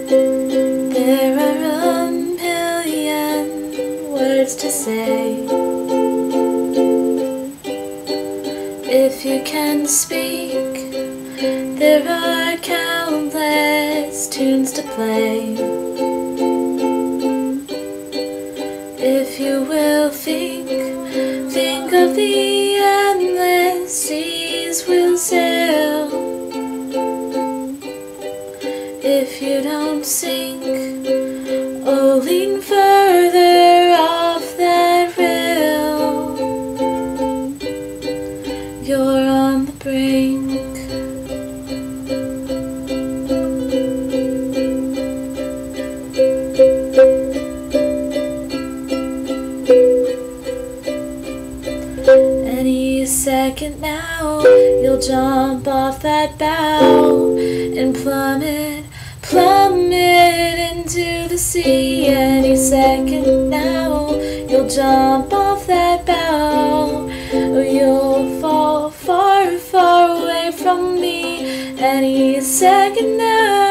There are a million words to say. If you can speak, there are countless tunes to play. If you will think of the endless seas we'll sail. If you don't sink, oh, lean further off that rail. You're on the brink. Any second now, you'll jump off that bow and plummet into the sea. Any second now, you'll jump off that bow, or you'll fall far, far away from me. Any second now.